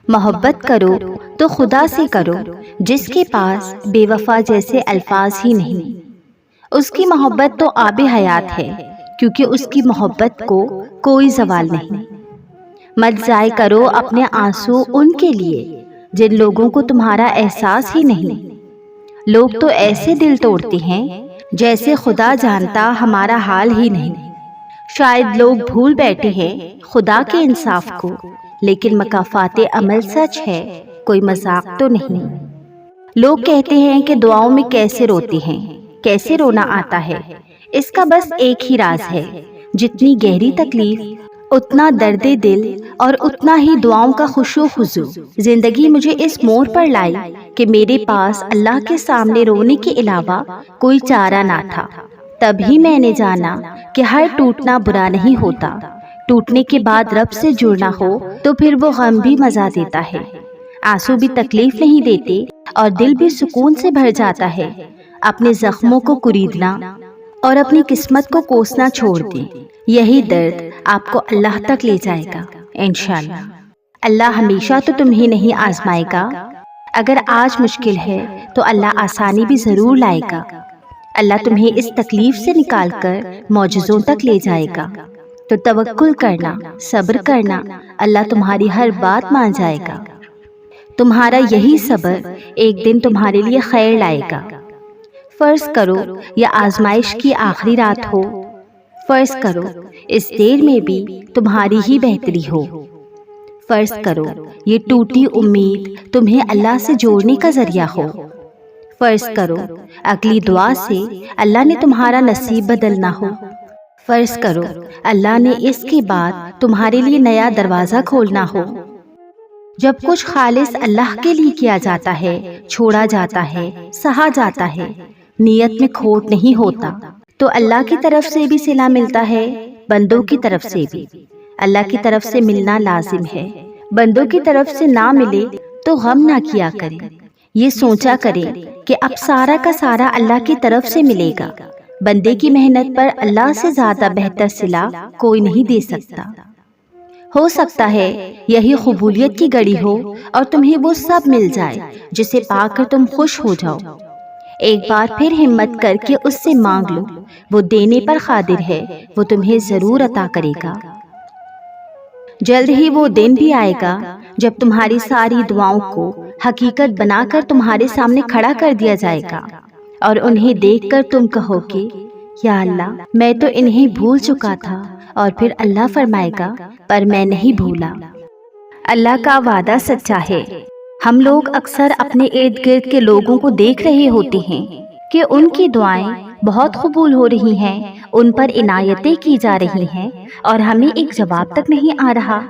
محبت کرو تو خدا سے کرو جس کے پاس بے وفا جیسے الفاظ ہی نہیں۔ اس کی محبت تو آب حیات ہے، کیونکہ اس کی محبت کو کوئی زوال نہیں۔ مت ضائع کرو اپنے آنسو ان کے لیے جن لوگوں کو تمہارا احساس ہی نہیں۔ لوگ تو ایسے دل توڑتے ہیں جیسے خدا جانتا ہمارا حال ہی نہیں۔ شاید لوگ بھول بیٹھے ہیں خدا کے انصاف کو، لیکن مکافات عمل سچ ہے، کوئی مذاق تو نہیں۔ لوگ کہتے ہیں کہ دعاؤں میں کیسے روتے ہیں، کیسے رونا آتا ہے۔ اس کا بس ایک ہی راز ہے، جتنی گہری تکلیف اتنا درد دل اور اتنا ہی دعاؤں کا خشوع خضوع۔ زندگی مجھے اس موڑ پر لائی کہ میرے پاس اللہ کے سامنے رونے کے علاوہ کوئی چارہ نہ تھا۔ تبھی میں نے جانا کہ ہر ٹوٹنا برا نہیں ہوتا، ٹوٹنے کے بعد رب سے جڑنا ہو تو پھر وہ غم بھی مزہ دیتا ہے۔ آنسو بھی تکلیف نہیں دیتے اور دل بھی سکون سے بھر جاتا ہے۔ اپنے زخموں کو کریدنا اور اپنی قسمت کو کوسنا چھوڑ دیں، یہی درد آپ کو اللہ تک لے جائے گا انشاءاللہ۔ اللہ ہمیشہ تو تمہیں نہیں آزمائے گا، اگر آج مشکل ہے تو اللہ آسانی بھی ضرور لائے گا۔ اللہ تمہیں اس تکلیف سے نکال کر معجزوں تک لے جائے گا، تو توکل کرنا، صبر کرنا، اللہ تمہاری ہر بات مان جائے گا۔ تمہارا یہی صبر ایک دن تمہارے لیے خیر لائے گا۔ فرض کرو یہ آزمائش کی آخری رات ہو، فرض کرو اس دیر میں بھی تمہاری ہی بہتری ہو، فرض کرو یہ ٹوٹی امید تمہیں اللہ سے جوڑنے کا ذریعہ ہو، فرض کرو اگلی دعا سے اللہ نے تمہارا نصیب بدلنا ہو، فرض کرو اللہ نے اس کے بعد تمہارے لیے نیا دروازہ کھولنا ہو۔ جب کچھ خالص اللہ کے لیے کیا جاتا ہے، چھوڑا جاتا ہے، سہا جاتا ہے، نیت میں کھوٹ نہیں ہوتا، تو اللہ کی طرف سے بھی صلہ ملتا ہے، بندوں کی طرف سے بھی۔ اللہ کی طرف سے ملنا لازم ہے، بندوں کی طرف سے نہ ملے تو غم نہ کیا کریں، یہ سوچا کریں کہ اب سارا کا سارا اللہ کی طرف سے ملے گا۔ بندے کی محنت پر اللہ سے زیادہ بہتر صلہ کوئی نہیں دے سکتا۔ ہو سکتا ہے یہی قبولیت کی گھڑی ہو اور تمہیں وہ سب مل جائے جسے پا کر تم خوش ہو جاؤ۔ ایک بار پھر ہمت کر کے اس سے مانگ لو، وہ دینے پر قادر ہے، وہ تمہیں ضرور عطا کرے گا۔ جلد ہی وہ دن بھی آئے گا جب تمہاری ساری دعاؤں کو حقیقت بنا کر تمہارے سامنے کھڑا کر دیا جائے گا، اور انہیں دیکھ کر تم کہو گے یا اللہ میں تو انہیں بھول چکا تھا، اور پھر اللہ فرمائے گا پر میں نہیں بھولا۔ اللہ کا وعدہ سچا ہے۔ ہم لوگ اکثر اپنے ارد گرد کے لوگوں کو دیکھ رہے ہوتے ہیں کہ ان کی دعائیں بہت قبول ہو رہی ہیں، ان پر عنایتیں کی جا رہی ہیں، اور ہمیں ایک جواب تک نہیں آ رہا۔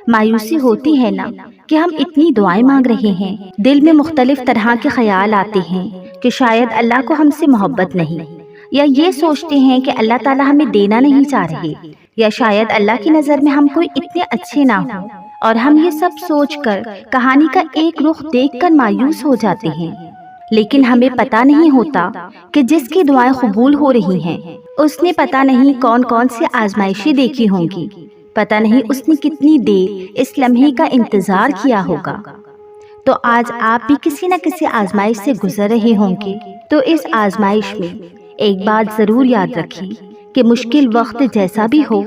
مایوسی ہوتی ہے نا کہ ہم اتنی دعائیں مانگ رہے ہیں، دل میں مختلف طرح کے خیال آتے ہیں کہ شاید اللہ کو ہم سے محبت نہیں، یا یہ سوچتے ہیں کہ اللہ تعالیٰ ہمیں دینا نہیں چاہ رہے، یا شاید اللہ کی نظر میں ہم کوئی اتنے اچھے نہ ہوں، اور ہم یہ سب سوچ کر کہانی کا ایک رخ دیکھ کر مایوس ہو جاتے ہیں۔ لیکن ہمیں پتہ نہیں ہوتا کہ جس کی دعائیں قبول ہو رہی ہیں اس نے پتہ نہیں کون کون سی آزمائشیں دیکھی ہوں گی، پتہ نہیں اس نے کتنی دیر اس لمحے کا انتظار کیا ہوگا۔ تو آج آپ بھی کسی نہ کسی آزمائش سے گزر رہے ہوں گے، تو اس آزمائش میں ایک بات ضرور یاد رکھیں کہ مشکل وقت جیسا بھی ہو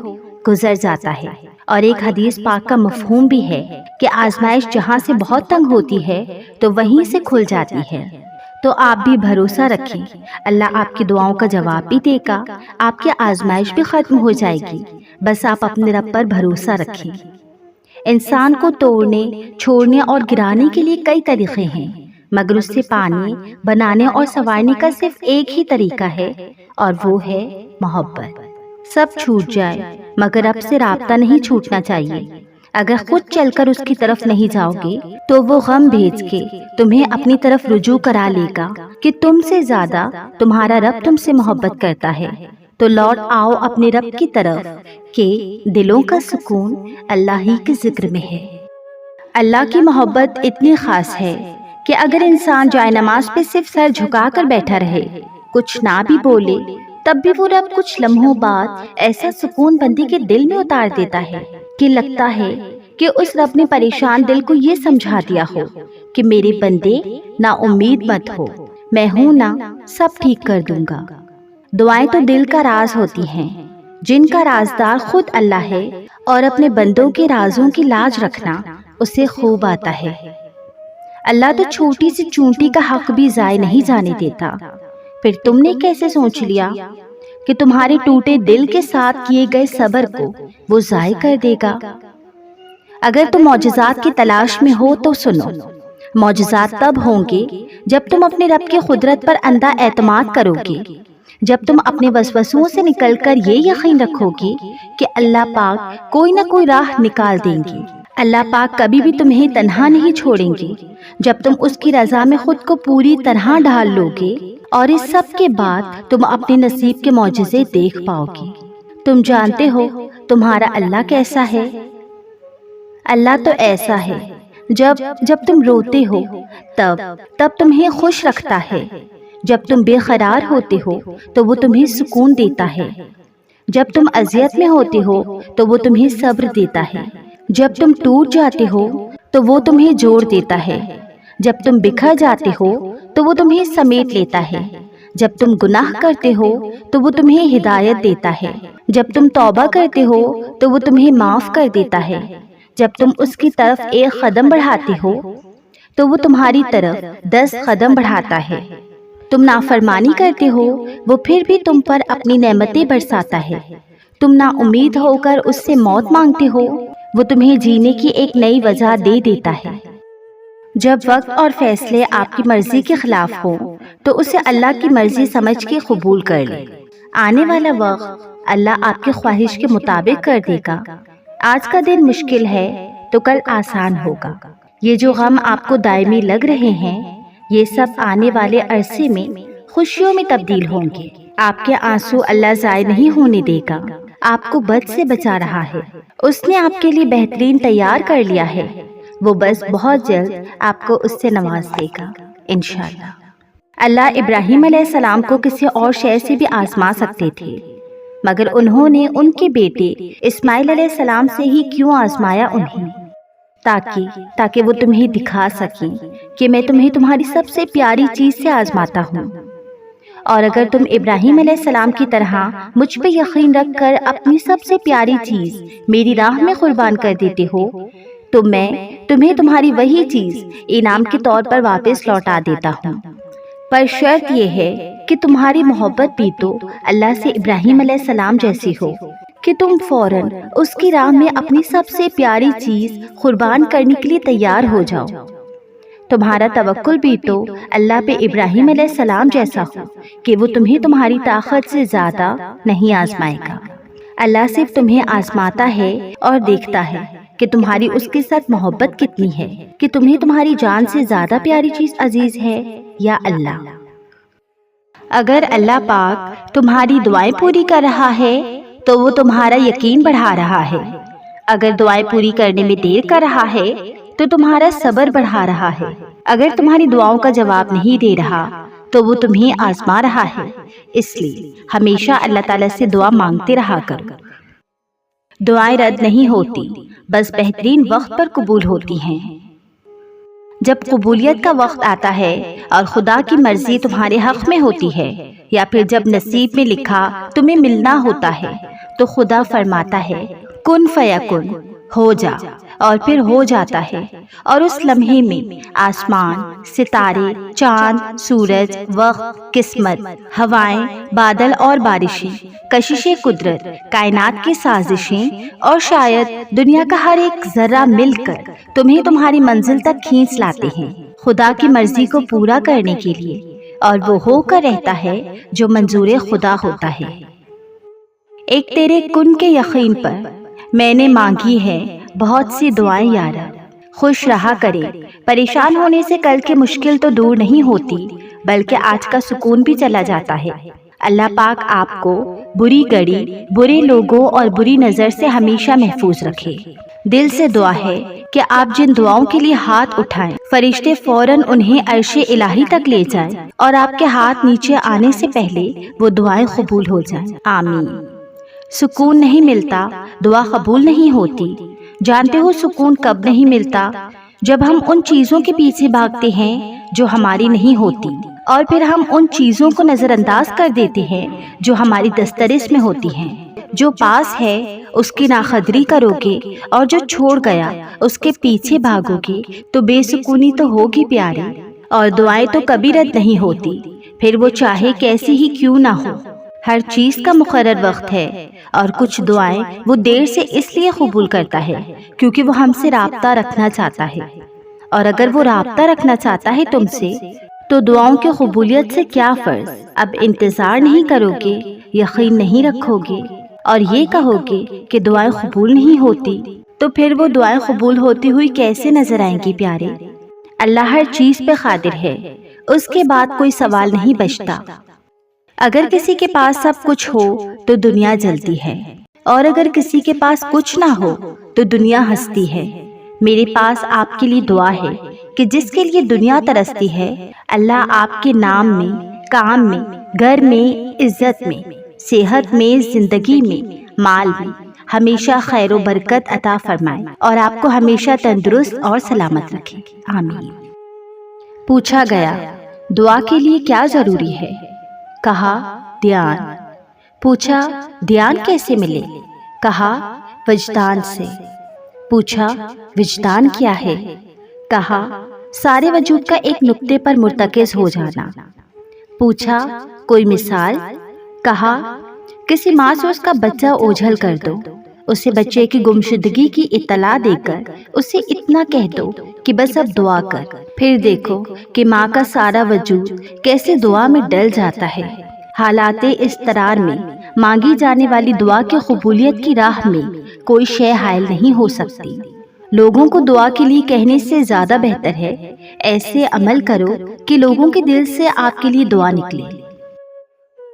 گزر جاتا ہے، اور ایک حدیث پاک کا مفہوم بھی ہے کہ آزمائش جہاں سے بہت تنگ ہوتی ہے تو وہیں سے کھل جاتی ہے۔ تو آپ بھی بھروسہ رکھیں، اللہ آپ کی دعاؤں کا جواب بھی دے گا، آپ کی آزمائش بھی ختم ہو جائے گی، بس آپ اپنے رب پر بھروسہ رکھیں۔ انسان کو توڑنے، چھوڑنے اور گرانے کے لیے کئی طریقے ہیں، مگر اس سے پانے، بنانے اور سنوارنے کا صرف ایک ہی طریقہ ہے، اور وہ ہے محبت۔ سب چھوٹ جائے مگر رب سے رابطہ نہیں چھوٹنا چاہیے۔ اگر خود چل کر اس کی طرف نہیں جاؤ گے تو وہ غم بھیج کے تمہیں اپنی طرف رجوع کرا لے گا کہ تم سے زیادہ تمہارا رب تم سے محبت کرتا ہے۔ تو لوٹ آؤ اپنے رب کی طرف کہ دلوں کا سکون اللہ ہی کے ذکر میں ہے۔ اللہ کی محبت اتنی خاص ہے کہ اگر انسان جائے نماز پہ صرف سر جھکا کر بیٹھا رہے، کچھ نہ بھی بولے، تب بھی وہ رب کچھ لمحوں بعد ایسا سکون بندے کے دل میں اتار دیتا ہے کہ لگتا ہے کہ اس رب نے پریشان دل کو یہ سمجھا دیا ہو کہ میرے بندے نا امید مت ہو، میں ہوں نا، سب ٹھیک کر دوں گا۔ دعائیں تو دل کا راز ہوتی ہیں، جن کا رازدار خود اللہ ہے، اور اپنے بندوں کے رازوں کی لاج رکھنا اسے خوب آتا ہے۔ اللہ تو چھوٹی سی چونٹی کا حق بھی ضائع نہیں جانے دیتا۔ پھر تم نے کیسے سوچ لیا کہ تمہارے ٹوٹے دل کے ساتھ کیے گئے صبر کو وہ ضائع کر دے گا؟ اگر تم معجزات کی تلاش میں ہو تو سنو، معجزات تب ہوں گے جب تم اپنے رب کی قدرت پر اندھا اعتماد کرو گے، جب تم اپنے وسوسوں سے نکل کر یہ یقین رکھو گے کہ اللہ پاک کوئی نہ کوئی راہ نکال دیں گے۔ اللہ پاک کبھی بھی تمہیں تنہا نہیں چھوڑیں گے جب تم اس کی رضا میں خود کو پوری طرح ڈھال لو گے، اور اس سب کے بعد تم اپنے نصیب کے معجزے دیکھ پاؤ گے۔ تم جانتے ہو تمہارا اللہ کیسا ہے؟ اللہ تو ایسا ہے جب تم روتے ہو تب تمہیں خوش رکھتا ہے، جب تم بے قرار ہوتے ہو تو وہ تمہیں سکون دیتا ہے، جب تم اذیت میں ہوتے ہو تو وہ تمہیں صبر دیتا ہے، جب تم ٹوٹ جاتے ہو تو وہ تمہیں جوڑ دیتا ہے، جب تم بکھر جاتے ہو تو وہ تمہیں سمیٹ لیتا ہے، جب تم گناہ کرتے ہو تو وہ تمہیں ہدایت دیتا ہے، جب تم توبہ کرتے ہو تو وہ تمہیں معاف کر دیتا ہے، جب تم اس کی طرف ایک قدم بڑھاتے ہو تو وہ تمہاری طرف 10 قدم بڑھاتا ہے، تم نافرمانی کرتے ہو وہ پھر بھی تم پر اپنی نعمتیں برساتا ہے، تم نا امید ہو کر اس سے موت مانگتے ہو وہ تمہیں جینے کی ایک نئی وجہ دے دیتا ہے۔ جب وقت اور فیصلے آپ کی مرضی کے خلاف ہوں تو اسے اللہ کی مرضی سمجھ کے قبول کر لیں۔ آنے والا وقت اللہ آپ کی خواہش کے مطابق کر دے گا۔ آج کا دن مشکل ہے تو کل آسان ہوگا۔ یہ جو غم آپ کو دائمی لگ رہے ہیں یہ سب آنے والے عرصے میں خوشیوں میں تبدیل ہوں گے۔ آپ کے آنسو اللہ ضائع نہیں ہونے دے گا، آپ کو بد سے بچا رہا ہے، اس نے آپ کے لیے بہترین تیار کر لیا ہے، وہ بس بہت جلد آپ کو اس سے نواز دے گا انشاءاللہ۔ اللہ ابراہیم علیہ السلام کو کسی اور شے سے بھی آزما سکتے تھے، مگر انہوں نے ان کے بیٹے اسماعیل علیہ السلام سے ہی کیوں آزمایا انہیں؟ تاکہ وہ تمہیں دکھا سکیں کہ میں تمہیں تمہاری سب سے پیاری چیز سے آزماتا ہوں، اور اگر تم ابراہیم علیہ السلام کی طرح مجھ پہ یقین رکھ کر اپنی سب سے پیاری چیز میری راہ میں قربان کر دیتے ہو تو میں تمہیں تمہاری وہی چیز انعام کے طور پر واپس لوٹا دیتا ہوں، پر شرط یہ ہے کہ تمہاری محبت بھی تو اللہ سے ابراہیم علیہ السلام جیسی ہو کہ تم فوراً اس کی راہ میں اپنی سب سے پیاری چیز قربان کرنے کے لیے تیار ہو جاؤ۔ تمہارا توکل بھی تو اللہ پہ ابراہیم علیہ السلام جیسا ہو کہ وہ تمہیں تمہاری طاقت سے زیادہ نہیں آزمائے گا۔ اللہ صرف تمہیں آزماتا ہے اور دیکھتا ہے کہ تمہاری اس کے ساتھ محبت کتنی ہے، کہ تمہیں تمہاری جان سے زیادہ پیاری چیز عزیز ہے یا اللہ۔ اگر اللہ پاک تمہاری دعائیں پوری کر رہا ہے تو وہ تمہارا یقین بڑھا رہا ہے، اگر دعائیں پوری کرنے میں دیر کر رہا ہے تو تمہارا صبر بڑھا رہا ہے، اگر تمہاری دعاؤں کا جواب نہیں دے رہا تو وہ تمہیں آزما رہا ہے۔ اس لیے ہمیشہ اللہ تعالیٰ سے دعا مانگتے رہا کرو۔ دعائیں رد نہیں ہوتی، بس بہترین وقت پر قبول ہوتی ہیں۔ جب قبولیت کا وقت آتا ہے اور خدا کی مرضی تمہارے حق میں ہوتی ہے، یا پھر جب نصیب میں لکھا تمہیں ملنا ہوتا ہے تو خدا فرماتا ہے کن فیکن، ہو جا، اور پھر ہو جاتا ہے، اور اس لمحے میں آسمان، ستارے، چاند، سورج، وقت، قسمت، ہوائیں، بادل اور بارشیں، کشش قدرت، کائنات کی سازشیں اور شاید دنیا کا ہر ایک ذرہ مل کر تمہیں تمہاری منزل تک کھینچ لاتے ہیں خدا کی مرضی کو پورا کرنے کے لیے، اور وہ ہو کر رہتا ہے جو منظور خدا ہوتا ہے۔ ایک تیرے کن کے یقین پر میں نے مانگی ہے بہت سی دعائیں یارا، خوش رہا کرے۔ پریشان ہونے سے کل کی مشکل تو دور نہیں ہوتی بلکہ آج کا سکون بھی چلا جاتا ہے۔ اللہ پاک آپ کو بری گھڑی، برے لوگوں اور بری نظر سے ہمیشہ محفوظ رکھے۔ دل سے دعا ہے کہ آپ جن دعاؤں کے لیے ہاتھ اٹھائیں فرشتے فوراً انہیں عرش الہی تک لے جائیں اور آپ کے ہاتھ نیچے آنے سے پہلے وہ دعائیں قبول ہو جائیں۔ آمین۔ سکون نہیں ملتا، دعا قبول نہیں ہوتی، جانتے ہو سکون کب نہیں ملتا؟ جب ہم ان چیزوں کے پیچھے بھاگتے ہیں جو ہماری نہیں ہوتی، اور پھر ہم ان چیزوں کو نظر انداز کر دیتے ہیں جو ہماری دسترس میں ہوتی ہیں۔ جو پاس ہے اس کی ناقدری کرو گے، اور جو چھوڑ گیا اس کے پیچھے بھاگو گے تو بے سکونی تو ہوگی پیاری، اور دعائیں تو کبھی رد نہیں ہوتی، پھر وہ چاہے کیسی ہی کیوں نہ ہو۔ ہر چیز کا مقرر وقت ہے، اور کچھ دعائیں وہ دیر سے اس لیے قبول کرتا ہے کیونکہ وہ ہم سے رابطہ رکھنا چاہتا ہے، اور اگر وہ رابطہ رکھنا چاہتا ہے تم سے تو دعاؤں کی قبولیت سے کیا فرض؟ اب انتظار نہیں کرو گے، یقین نہیں رکھو گے، اور یہ کہو گے کہ دعائیں قبول نہیں ہوتی، تو پھر وہ دعائیں قبول ہوتی ہوئی کیسے نظر آئیں گی پیارے؟ اللہ ہر چیز پہ قادر ہے، اس کے بعد کوئی سوال نہیں بچتا۔ اگر کسی کے پاس سب کچھ ہو تو دنیا جلتی ہے، اور اگر کسی کے پاس کچھ نہ ہو تو دنیا ہنستی ہے۔ میرے پاس آپ کے لیے دعا ہے کہ جس کے لیے دنیا ترستی ہے، اللہ آپ کے نام میں، کام میں، گھر میں، عزت میں، صحت میں، زندگی میں، مال میں ہمیشہ خیر و برکت عطا فرمائے، اور آپ کو ہمیشہ تندرست اور سلامت رکھے، آمین۔ پوچھا گیا، دعا کے لیے کیا ضروری ہے؟ کہا، دھیان۔ پوچھا، دھیان کیسے ملے؟ کہا، وجدان سے۔ پوچھا، وجدان کیا ہے؟ کہا، سارے وجود کا ایک نقطے پر مرتکز ہو جانا۔ پوچھا، کوئی مثال؟ کہا، کسی ماں سے اس کا بچہ اوجھل کر دو، اسے بچے کی گمشدگی کی اطلاع دے کر اسے اتنا کہہ دو کہ بس اب دعا کر، پھر دیکھو کہ ماں کا سارا وجود کیسے دعا میں ڈل جاتا ہے۔ حالات اضطرار میں مانگی جانے والی دعا کی قبولیت کی راہ میں کوئی شے حائل نہیں ہو سکتی۔ لوگوں کو دعا کے لیے کہنے سے زیادہ بہتر ہے ایسے عمل کرو کہ لوگوں کے دل سے آپ کے لیے دعا نکلے۔